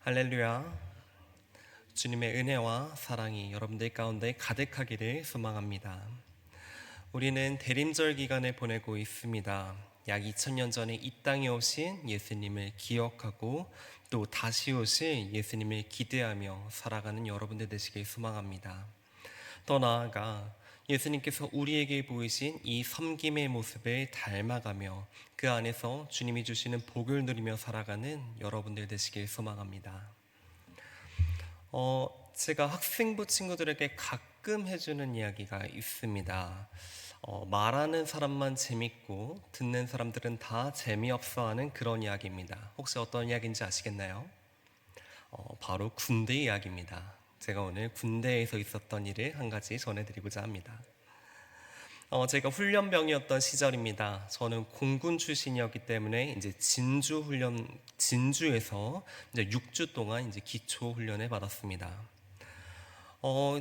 할렐루야. 주님의 은혜와 사랑이 여러분들 가운데 가득하기를 소망합니다. 우리는 대림절 기간을 보내고 있습니다. 약 2000년 전에 이 땅에 오신 예수님을 기억하고 또 다시 오실 예수님을 기대하며 살아가는 여러분들 되시길 소망합니다. 더 나아가 예수님께서 우리에게 보이신 이 섬김의 모습을 닮아가며 그 안에서 주님이 주시는 복을 누리며 살아가는 여러분들 되시길 소망합니다. 제가 학생부 친구들에게 가끔 해주는 이야기가 있습니다. 말하는 사람만 재밌고 듣는 사람들은 다 재미없어 하는 그런 이야기입니다. 혹시 어떤 이야기인지 아시겠나요? 바로 군대 이야기입니다. 제가 오늘 군대에서 있었던 일을 한 가지 전해드리고자 합니다. 제가 훈련병이었던 시절입니다. 저는 공군 출신이었기 때문에 이제 진주에서 이제 6주 동안 이제 기초 훈련을 받았습니다.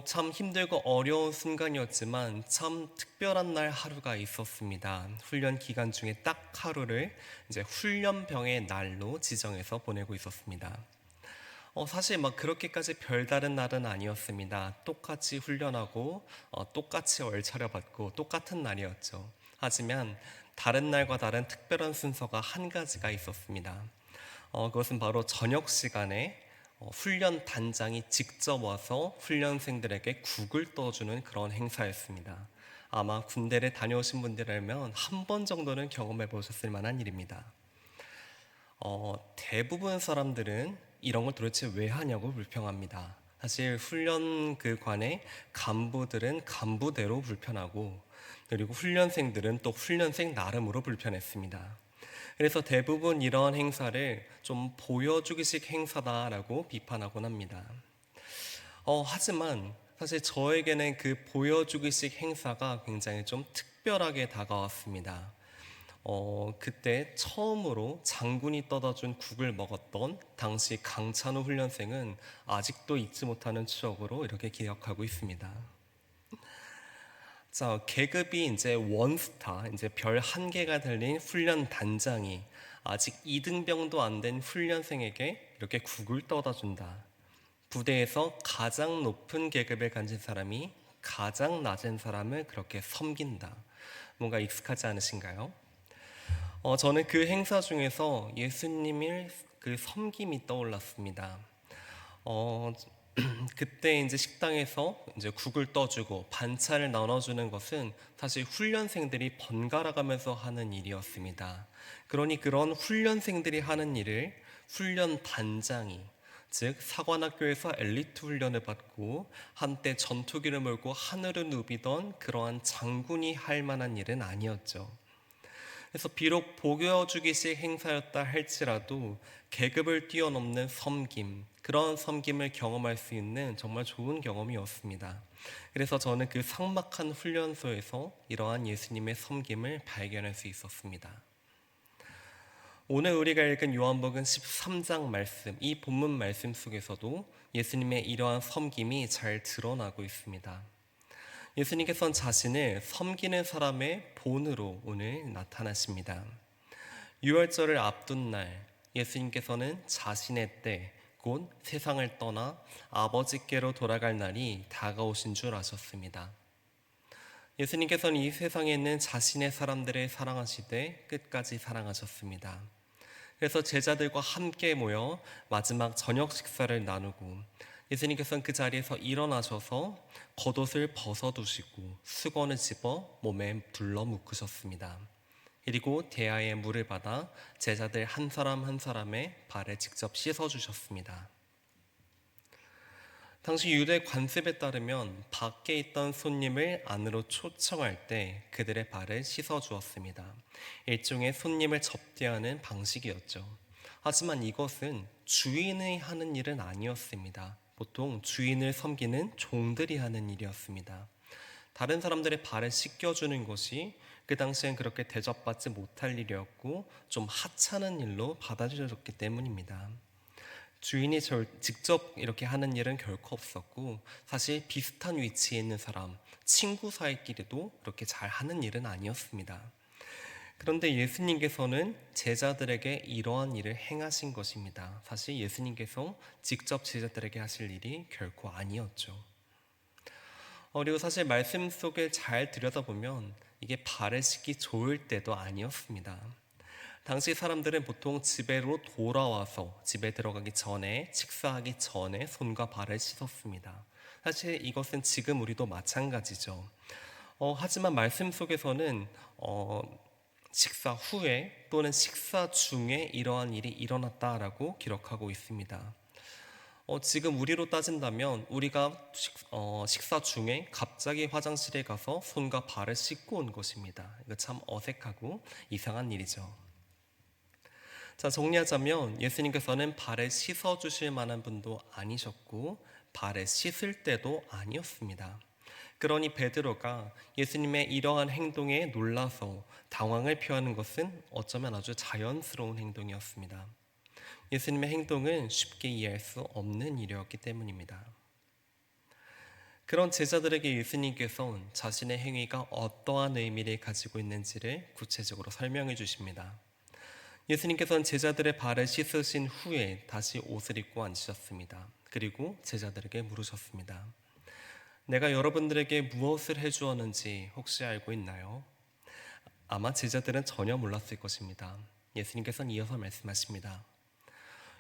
참 힘들고 어려운 순간이었지만 참 특별한 날 하루가 있었습니다. 훈련 기간 중에 딱 하루를 이제 훈련병의 날로 지정해서 보내고 있었습니다. 사실 막 그렇게까지 별다른 날은 아니었습니다. 똑같이 훈련하고 똑같이 얼차려 받고 똑같은 날이었죠. 하지만 다른 날과 다른 특별한 순서가 한 가지가 있었습니다. 그것은 바로 저녁 시간에 훈련 단장이 직접 와서 훈련생들에게 국을 떠주는 그런 행사였습니다. 아마 군대를 다녀오신 분들이라면 한 번 정도는 경험해 보셨을 만한 일입니다. 대부분 사람들은 이런 걸 도대체 왜 하냐고 불평합니다. 사실 훈련 그 관의 간부들은 간부대로 불편하고, 그리고 훈련생들은 또 훈련생 나름으로 불편했습니다. 그래서 대부분 이런 행사를 좀 보여주기식 행사다라고 비판하곤 합니다. 하지만 사실 저에게는 그 보여주기식 행사가 굉장히 좀 특별하게 다가왔습니다. 그때 처음으로 장군이 떠다 준 국을 먹었던 당시 강찬호 훈련생은 아직도 잊지 못하는 추억으로 이렇게 기억하고 있습니다. 자, 계급이 이제 원스타, 이제 별 한 개가 달린 훈련 단장이 아직 2등병도 안 된 훈련생에게 이렇게 국을 떠다 준다. 부대에서 가장 높은 계급을 가진 사람이 가장 낮은 사람을 그렇게 섬긴다. 뭔가 익숙하지 않으신가요? 저는 그 행사 중에서 예수님의 그 섬김이 떠올랐습니다. 어, 그때 이제 식당에서 이제 국을 떠주고 반찬을 나눠주는 것은 사실 훈련생들이 번갈아 가면서 하는 일이었습니다. 그러니 그런 훈련생들이 하는 일을 훈련 단장이, 즉 사관학교에서 엘리트 훈련을 받고 한때 전투기를 몰고 하늘을 누비던 그러한 장군이 할 만한 일은 아니었죠. 그래서 비록 보여주기식 행사였다 할지라도 계급을 뛰어넘는 섬김, 그런 섬김을 경험할 수 있는 정말 좋은 경험이었습니다. 그래서 저는 그 삭막한 훈련소에서 이러한 예수님의 섬김을 발견할 수 있었습니다. 오늘 우리가 읽은 요한복음 13장 말씀, 이 본문 말씀 속에서도 예수님의 이러한 섬김이 잘 드러나고 있습니다. 예수님께서는 자신을 섬기는 사람의 본으로 오늘 나타나십니다. 유월절을 앞둔 날 예수님께서는 자신의 때, 곧 세상을 떠나 아버지께로 돌아갈 날이 다가오신 줄 아셨습니다. 예수님께서는 이 세상에 있는 자신의 사람들을 사랑하시되 끝까지 사랑하셨습니다. 그래서 제자들과 함께 모여 마지막 저녁 식사를 나누고 예수님께서는 그 자리에서 일어나셔서 겉옷을 벗어두시고 수건을 집어 몸에 둘러 묶으셨습니다. 그리고 대야에 물을 받아 제자들 한 사람 한 사람의 발을 직접 씻어주셨습니다. 당시 유대 관습에 따르면 밖에 있던 손님을 안으로 초청할 때 그들의 발을 씻어주었습니다. 일종의 손님을 접대하는 방식이었죠. 하지만 이것은 주인이 하는 일은 아니었습니다. 보통 주인을 섬기는 종들이 하는 일이었습니다. 다른 사람들의 발을 씻겨주는 것이 그 당시엔 그렇게 대접받지 못할 일이었고 좀 하찮은 일로 받아들여졌기 때문입니다. 주인이 직접 이렇게 하는 일은 결코 없었고 사실 비슷한 위치에 있는 사람, 친구 사이끼리도 그렇게 잘 하는 일은 아니었습니다. 그런데 예수님께서는 제자들에게 이러한 일을 행하신 것입니다. 사실 예수님께서 직접 제자들에게 하실 일이 결코 아니었죠. 그리고 사실 말씀 속을 잘 들여다보면 이게 발을 씻기 좋을 때도 아니었습니다. 당시 사람들은 보통 집에로 돌아와서 집에 들어가기 전에 식사하기 전에 손과 발을 씻었습니다. 사실 이것은 지금 우리도 마찬가지죠. 하지만 말씀 속에서는 식사 후에 또는 식사 중에 이러한 일이 일어났다라고 기록하고 있습니다. 지금 우리로 따진다면 우리가 식사 중에 갑자기 화장실에 가서 손과 발을 씻고 온 것입니다. 이거 참 어색하고 이상한 일이죠. 자, 정리하자면 예수님께서는 발을 씻어 주실 만한 분도 아니셨고 발을 씻을 때도 아니었습니다. 그러니 베드로가 예수님의 이러한 행동에 놀라서 당황을 표하는 것은 어쩌면 아주 자연스러운 행동이었습니다. 예수님의 행동은 쉽게 이해할 수 없는 일이었기 때문입니다. 그런 제자들에게 예수님께서는 자신의 행위가 어떠한 의미를 가지고 있는지를 구체적으로 설명해 주십니다. 예수님께서는 제자들의 발을 씻으신 후에 다시 옷을 입고 앉으셨습니다. 그리고 제자들에게 물으셨습니다. 내가 여러분들에게 무엇을 해주었는지 혹시 알고 있나요? 아마 제자들은 전혀 몰랐을 것입니다. 예수님께서는 이어서 말씀하십니다.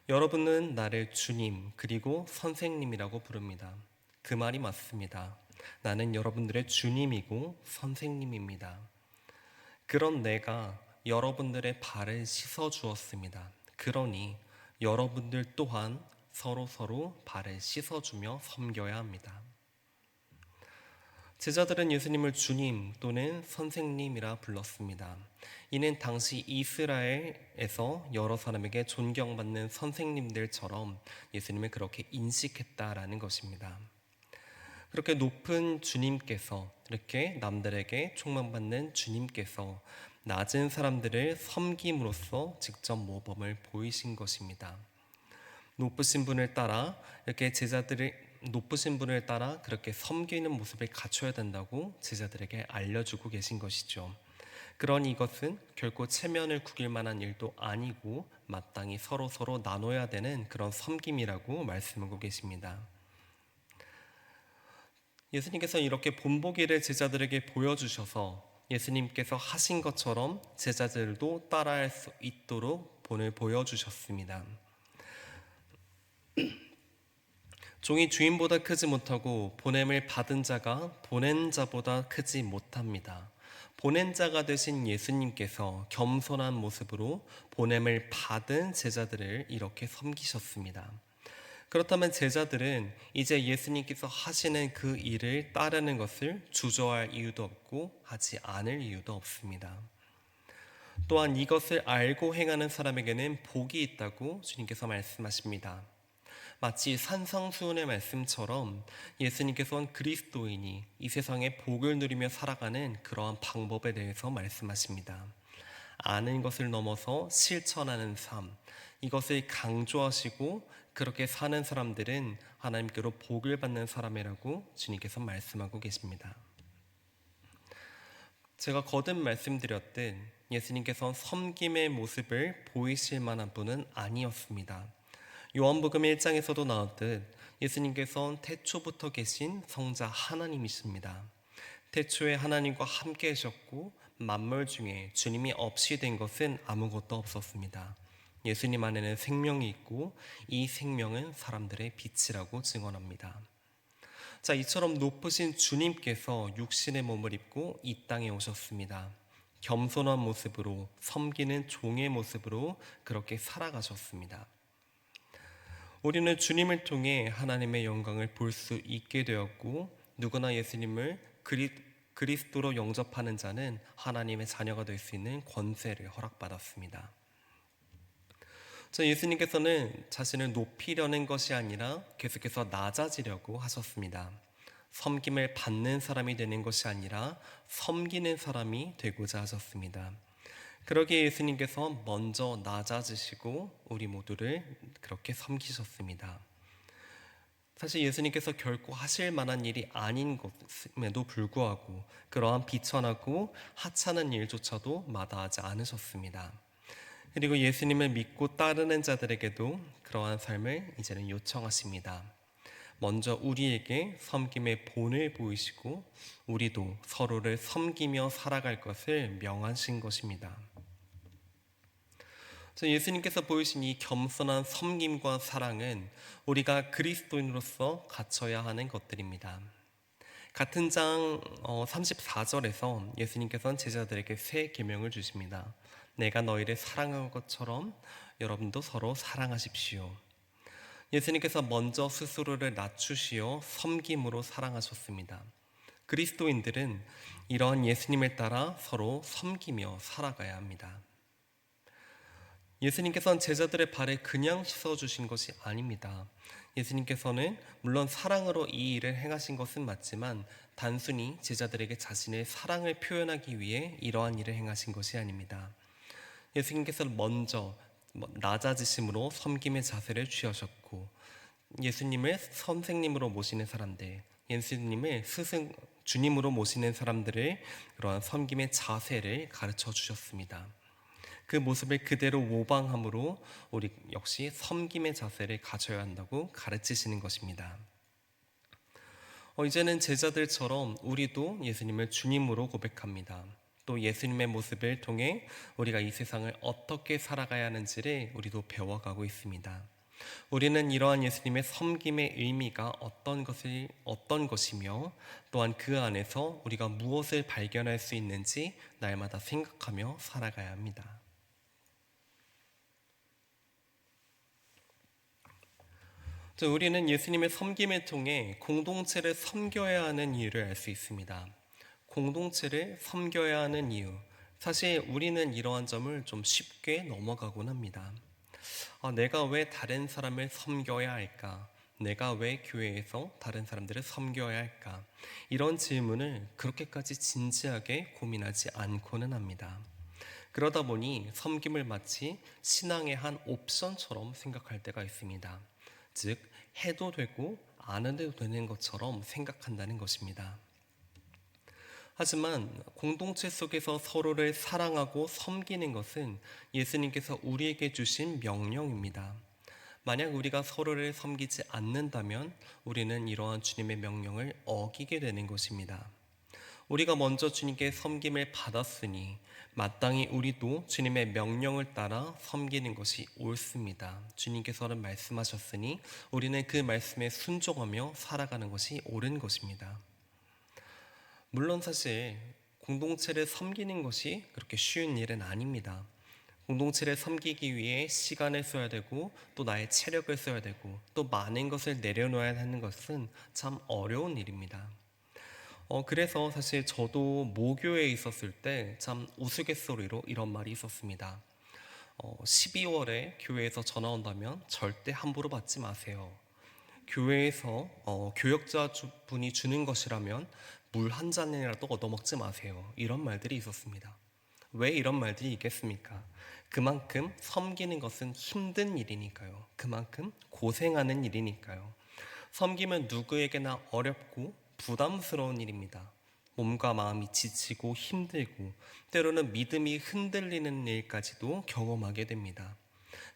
여러분은 나를 주님 그리고 선생님이라고 부릅니다. 그 말이 맞습니다. 나는 여러분들의 주님이고 선생님입니다. 그런 내가 여러분들의 발을 씻어 주었습니다. 그러니 여러분들 또한 서로 발을 씻어주며 섬겨야 합니다. 제자들은 예수님을 주님 또는 선생님이라 불렀습니다. 이는 당시 이스라엘에서 여러 사람에게 존경받는 선생님들처럼 예수님을 그렇게 인식했다라는 것입니다. 그렇게 높은 주님께서, 이렇게 남들에게 총망받는 주님께서 낮은 사람들을 섬김으로써 직접 모범을 보이신 것입니다. 높으신 분을 따라 이렇게 높으신 분을 따라 그렇게 섬기는 모습을 갖춰야 된다고 제자들에게 알려주고 계신 것이죠. 그러니 이것은 결코 체면을 구길 만한 일도 아니고 마땅히 서로 나눠야 되는 그런 섬김이라고 말씀하고 계십니다. 예수님께서 이렇게 본보기를 제자들에게 보여주셔서 예수님께서 하신 것처럼 제자들도 따라할 수 있도록 본을 보여주셨습니다. 종이 주인보다 크지 못하고 보냄을 받은 자가 보낸 자보다 크지 못합니다. 보낸 자가 되신 예수님께서 겸손한 모습으로 보냄을 받은 제자들을 이렇게 섬기셨습니다. 그렇다면 제자들은 이제 예수님께서 하시는 그 일을 따르는 것을 주저할 이유도 없고 하지 않을 이유도 없습니다. 또한 이것을 알고 행하는 사람에게는 복이 있다고 주님께서 말씀하십니다. 마치 산상수훈의 말씀처럼 예수님께서는 그리스도인이 이 세상에 복을 누리며 살아가는 그러한 방법에 대해서 말씀하십니다. 아는 것을 넘어서 실천하는 삶, 이것을 강조하시고 그렇게 사는 사람들은 하나님께로 복을 받는 사람이라고 주님께서 말씀하고 계십니다. 제가 거듭 말씀드렸듯 예수님께서는 섬김의 모습을 보이실 만한 분은 아니었습니다. 요한복음 1장에서도 나왔듯 예수님께서는 태초부터 계신 성자 하나님이십니다. 태초에 하나님과 함께 하셨고 만물 중에 주님이 없이 된 것은 아무것도 없었습니다. 예수님 안에는 생명이 있고 이 생명은 사람들의 빛이라고 증언합니다. 자, 이처럼 높으신 주님께서 육신의 몸을 입고 이 땅에 오셨습니다. 겸손한 모습으로 섬기는 종의 모습으로 그렇게 살아가셨습니다. 우리는 주님을 통해 하나님의 영광을 볼 수 있게 되었고 누구나 예수님을 그리스도로 영접하는 자는 하나님의 자녀가 될 수 있는 권세를 허락받았습니다. 예수님께서는 자신을 높이려는 것이 아니라 계속해서 낮아지려고 하셨습니다. 섬김을 받는 사람이 되는 것이 아니라 섬기는 사람이 되고자 하셨습니다. 그러기에 예수님께서 먼저 낮아지시고 우리 모두를 그렇게 섬기셨습니다. 사실 예수님께서 결코 하실 만한 일이 아닌 것임에도 불구하고 그러한 비천하고 하찮은 일조차도 마다하지 않으셨습니다. 그리고 예수님을 믿고 따르는 자들에게도 그러한 삶을 이제는 요청하십니다. 먼저 우리에게 섬김의 본을 보이시고 우리도 서로를 섬기며 살아갈 것을 명하신 것입니다. 예수님께서 보이신 이 겸손한 섬김과 사랑은 우리가 그리스도인으로서 갖춰야 하는 것들입니다. 같은 장 34절에서 예수님께서는 제자들에게 새 계명을 주십니다. 내가 너희를 사랑한 것처럼 여러분도 서로 사랑하십시오. 예수님께서 먼저 스스로를 낮추시어 섬김으로 사랑하셨습니다. 그리스도인들은 이러한 예수님을 따라 서로 섬기며 살아가야 합니다. 예수님께서는 제자들의 발을 그냥 씻어주신 것이 아닙니다. 예수님께서는 물론 사랑으로 이 일을 행하신 것은 맞지만 단순히 제자들에게 자신의 사랑을 표현하기 위해 이러한 일을 행하신 것이 아닙니다. 예수님께서는 먼저 낮아지심으로 섬김의 자세를 취하셨고 예수님을 선생님으로 모시는 사람들, 예수님을 스승 주님으로 모시는 사람들을 그러한 섬김의 자세를 가르쳐 주셨습니다. 그 모습을 그대로 모방함으로 우리 역시 섬김의 자세를 가져야 한다고 가르치시는 것입니다. 이제는 제자들처럼 우리도 예수님을 주님으로 고백합니다. 또 예수님의 모습을 통해 우리가 이 세상을 어떻게 살아가야 하는지를 우리도 배워가고 있습니다. 우리는 이러한 예수님의 섬김의 의미가 어떤 것이며 또한 그 안에서 우리가 무엇을 발견할 수 있는지 날마다 생각하며 살아가야 합니다. 우리는 예수님의 섬김을 통해 공동체를 섬겨야 하는 이유를 알 수 있습니다. 공동체를 섬겨야 하는 이유. 사실 우리는 이러한 점을 좀 쉽게 넘어가곤 합니다. 내가 왜 다른 사람을 섬겨야 할까? 내가 왜 교회에서 다른 사람들을 섬겨야 할까? 이런 질문을 그렇게까지 진지하게 고민하지 않고는 합니다. 그러다 보니 섬김을 마치 신앙의 한 옵션처럼 생각할 때가 있습니다. 즉, 해도 되고 안 해도 되는 것처럼 생각한다는 것입니다. 하지만 공동체 속에서 서로를 사랑하고 섬기는 것은 예수님께서 우리에게 주신 명령입니다. 만약 우리가 서로를 섬기지 않는다면 우리는 이러한 주님의 명령을 어기게 되는 것입니다. 우리가 먼저 주님께 섬김을 받았으니 마땅히 우리도 주님의 명령을 따라 섬기는 것이 옳습니다. 주님께서는 말씀하셨으니 우리는 그 말씀에 순종하며 살아가는 것이 옳은 것입니다. 물론 사실 공동체를 섬기는 것이 그렇게 쉬운 일은 아닙니다. 공동체를 섬기기 위해 시간을 써야 되고 또 나의 체력을 써야 되고 또 많은 것을 내려놓아야 하는 것은 참 어려운 일입니다. 그래서 사실 저도 모교에 있었을 때 참 우스갯소리로 이런 말이 있었습니다. 12월에 교회에서 전화 온다면 절대 함부로 받지 마세요. 교회에서 교역자 분이 주는 것이라면 물 한 잔이라도 얻어먹지 마세요. 이런 말들이 있었습니다. 왜 이런 말들이 있겠습니까? 그만큼 섬기는 것은 힘든 일이니까요. 그만큼 고생하는 일이니까요. 섬김은 누구에게나 어렵고 부담스러운 일입니다. 몸과 마음이 지치고 힘들고 때로는 믿음이 흔들리는 일까지도 경험하게 됩니다.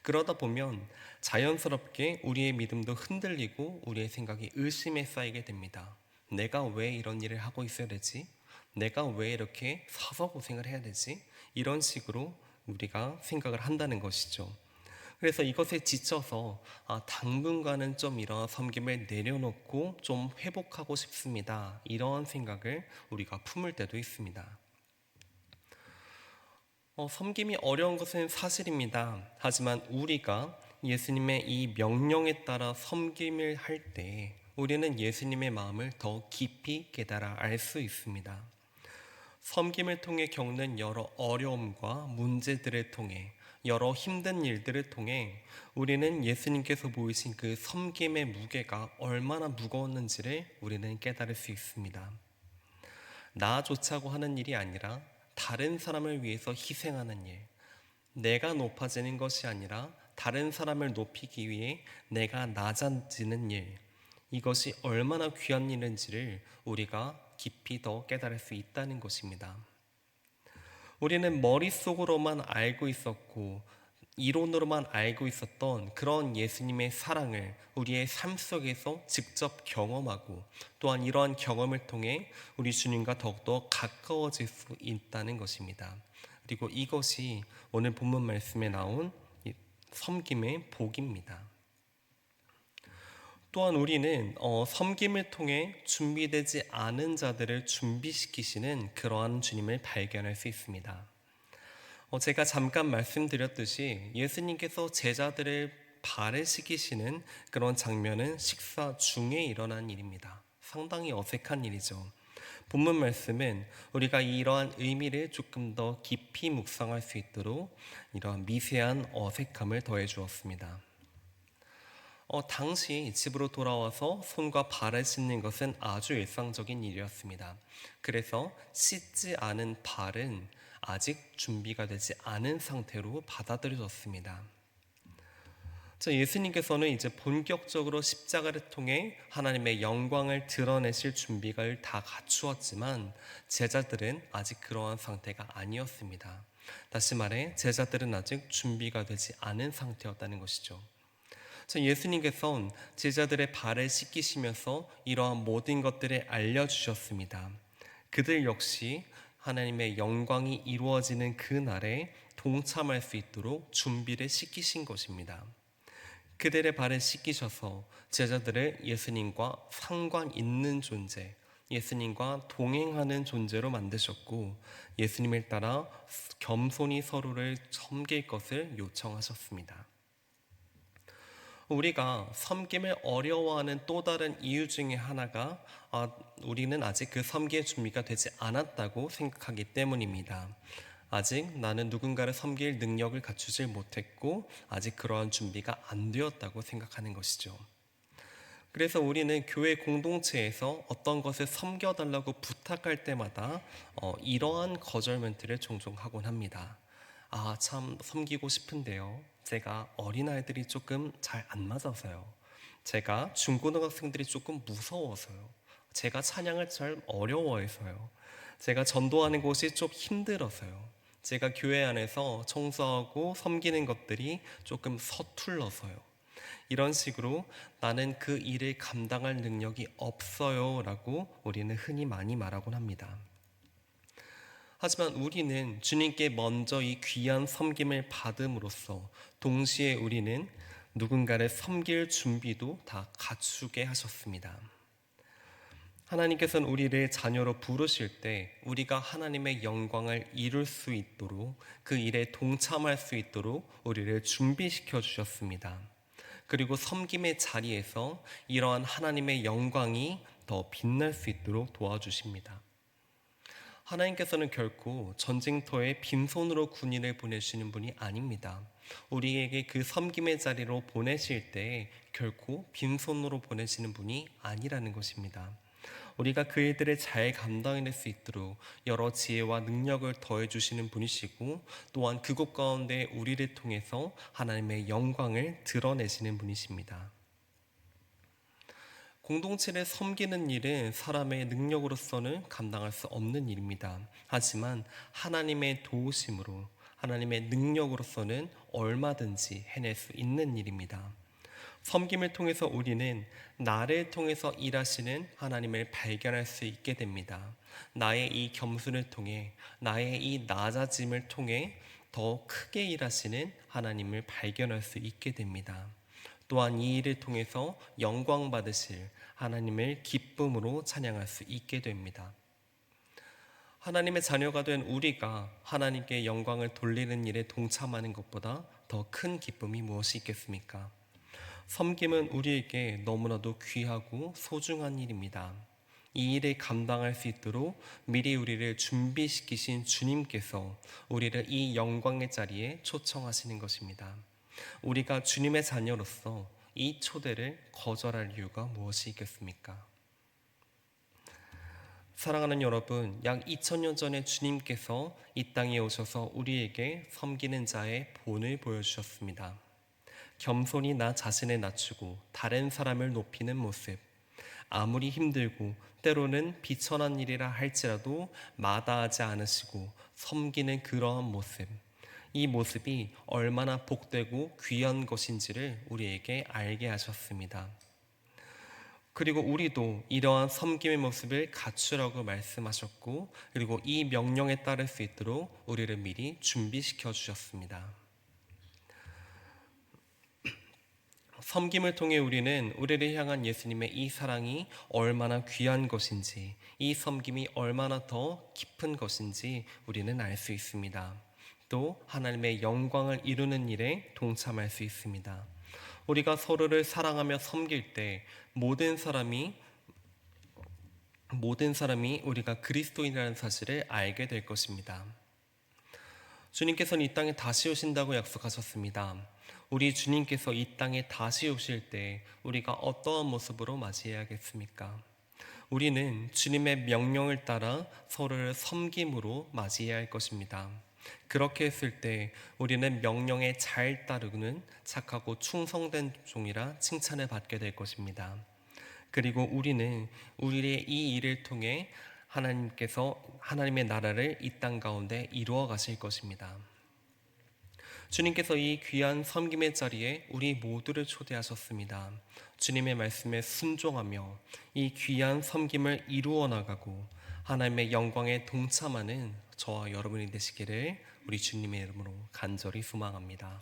그러다 보면 자연스럽게 우리의 믿음도 흔들리고 우리의 생각이 의심에 쌓이게 됩니다. 내가 왜 이런 일을 하고 있어야 되지? 내가 왜 이렇게 사서 고생을 해야 되지? 이런 식으로 우리가 생각을 한다는 것이죠. 그래서 이것에 지쳐서 당분간은 좀 이러한 섬김을 내려놓고 좀 회복하고 싶습니다. 이러한 생각을 우리가 품을 때도 있습니다. 섬김이 어려운 것은 사실입니다. 하지만 우리가 예수님의 이 명령에 따라 섬김을 할 때 우리는 예수님의 마음을 더 깊이 깨달아 알 수 있습니다. 섬김을 통해 겪는 여러 어려움과 문제들을 통해 여러 힘든 일들을 통해 우리는 예수님께서 보이신 그 섬김의 무게가 얼마나 무거웠는지를 우리는 깨달을 수 있습니다. 나 좋자고 하는 일이 아니라 다른 사람을 위해서 희생하는 일, 내가 높아지는 것이 아니라 다른 사람을 높이기 위해 내가 낮아지는 일, 이것이 얼마나 귀한 일인지를 우리가 깊이 더 깨달을 수 있다는 것입니다. 우리는 머릿속으로만 알고 있었고 이론으로만 알고 있었던 그런 예수님의 사랑을 우리의 삶 속에서 직접 경험하고 또한 이러한 경험을 통해 우리 주님과 더욱더 가까워질 수 있다는 것입니다. 그리고 이것이 오늘 본문 말씀에 나온 섬김의 복입니다. 또한 우리는 섬김을 통해 준비되지 않은 자들을 준비시키시는 그러한 주님을 발견할 수 있습니다. 제가 잠깐 말씀드렸듯이 예수님께서 제자들을 발을 씻기시는 그런 장면은 식사 중에 일어난 일입니다. 상당히 어색한 일이죠. 본문 말씀은 우리가 이러한 의미를 조금 더 깊이 묵상할 수 있도록 이러한 미세한 어색함을 더해 주었습니다. 당시 집으로 돌아와서 손과 발을 씻는 것은 아주 일상적인 일이었습니다. 그래서 씻지 않은 발은 아직 준비가 되지 않은 상태로 받아들여졌습니다. 예수님께서는 이제 본격적으로 십자가를 통해 하나님의 영광을 드러내실 준비를 다 갖추었지만 제자들은 아직 그러한 상태가 아니었습니다. 다시 말해 제자들은 아직 준비가 되지 않은 상태였다는 것이죠. 예수님께서는 제자들의 발을 씻기시면서 이러한 모든 것들을 알려주셨습니다. 그들 역시 하나님의 영광이 이루어지는 그 날에 동참할 수 있도록 준비를 시키신 것입니다. 그들의 발을 씻기셔서 제자들을 예수님과 상관 있는 존재, 예수님과 동행하는 존재로 만드셨고 예수님을 따라 겸손히 서로를 섬길 것을 요청하셨습니다. 우리가 섬김을 어려워하는 또 다른 이유 중에 하나가 우리는 아직 그 섬길 준비가 되지 않았다고 생각하기 때문입니다. 아직 나는 누군가를 섬길 능력을 갖추질 못했고 아직 그러한 준비가 안 되었다고 생각하는 것이죠. 그래서 우리는 교회 공동체에서 어떤 것을 섬겨달라고 부탁할 때마다 이러한 거절 멘트를 종종 하곤 합니다. 참 섬기고 싶은데요. 제가 어린아이들이 조금 잘 안 맞아서요. 제가 중고등학생들이 조금 무서워서요. 제가 찬양을 잘 어려워해서요. 제가 전도하는 곳이 좀 힘들어서요. 제가 교회 안에서 청소하고 섬기는 것들이 조금 서툴러서요. 이런 식으로 나는 그 일을 감당할 능력이 없어요 라고 우리는 흔히 많이 말하곤 합니다. 하지만 우리는 주님께 먼저 이 귀한 섬김을 받음으로써 동시에 우리는 누군가를 섬길 준비도 다 갖추게 하셨습니다. 하나님께서는 우리를 자녀로 부르실 때 우리가 하나님의 영광을 이룰 수 있도록 그 일에 동참할 수 있도록 우리를 준비시켜 주셨습니다. 그리고 섬김의 자리에서 이러한 하나님의 영광이 더 빛날 수 있도록 도와주십니다. 하나님께서는 결코 전쟁터에 빈손으로 군인을 보내시는 분이 아닙니다. 우리에게 그 섬김의 자리로 보내실 때 결코 빈손으로 보내시는 분이 아니라는 것입니다. 우리가 그 일들을 잘 감당해낼 수 있도록 여러 지혜와 능력을 더해 주시는 분이시고 또한 그곳 가운데 우리를 통해서 하나님의 영광을 드러내시는 분이십니다. 공동체를 섬기는 일은 사람의 능력으로서는 감당할 수 없는 일입니다. 하지만 하나님의 도우심으로 하나님의 능력으로서는 얼마든지 해낼 수 있는 일입니다. 섬김을 통해서 우리는 나를 통해서 일하시는 하나님을 발견할 수 있게 됩니다. 나의 이 겸손을 통해 나의 이 낮아짐을 통해 더 크게 일하시는 하나님을 발견할 수 있게 됩니다. 또한 이 일을 통해서 영광 받으실 하나님을 기쁨으로 찬양할 수 있게 됩니다. 하나님의 자녀가 된 우리가 하나님께 영광을 돌리는 일에 동참하는 것보다 더 큰 기쁨이 무엇이 있겠습니까? 섬김은 우리에게 너무나도 귀하고 소중한 일입니다. 이 일을 감당할 수 있도록 미리 우리를 준비시키신 주님께서 우리를 이 영광의 자리에 초청하시는 것입니다. 우리가 주님의 자녀로서 이 초대를 거절할 이유가 무엇이 있겠습니까? 사랑하는 여러분, 약 2000년 전에 주님께서 이 땅에 오셔서 우리에게 섬기는 자의 본을 보여주셨습니다. 겸손히 나 자신을 낮추고 다른 사람을 높이는 모습, 아무리 힘들고 때로는 비천한 일이라 할지라도 마다하지 않으시고 섬기는 그러한 모습, 이 모습이 얼마나 복되고 귀한 것인지를 우리에게 알게 하셨습니다. 그리고 우리도 이러한 섬김의 모습을 갖추라고 말씀하셨고, 그리고 이 명령에 따를 수 있도록 우리를 미리 준비시켜 주셨습니다. 섬김을 통해 우리는 우리를 향한 예수님의 이 사랑이 얼마나 귀한 것인지, 이 섬김이 얼마나 더 깊은 것인지 우리는 알 수 있습니다. 또 하나님의 영광을 이루는 일에 동참할 수 있습니다. 우리가 서로를 사랑하며 섬길 때 모든 사람이 우리가 그리스도인이라는 사실을 알게 될 것입니다. 주님께서는 이 땅에 다시 오신다고 약속하셨습니다. 우리 주님께서 이 땅에 다시 오실 때 우리가 어떠한 모습으로 맞이해야겠습니까? 우리는 주님의 명령을 따라 서로를 섬김으로 맞이해야 할 것입니다. 그렇게 했을 때 우리는 명령에 잘 따르는 착하고 충성된 종이라 칭찬을 받게 될 것입니다. 그리고 우리는 우리의 이 일을 통해 하나님께서 하나님의 나라를 이 땅 가운데 이루어 가실 것입니다. 주님께서 이 귀한 섬김의 자리에 우리 모두를 초대하셨습니다. 주님의 말씀에 순종하며 이 귀한 섬김을 이루어 나가고 하나님의 영광에 동참하는 저와 여러분이 되시기를 우리 주님의 이름으로 간절히 소망합니다.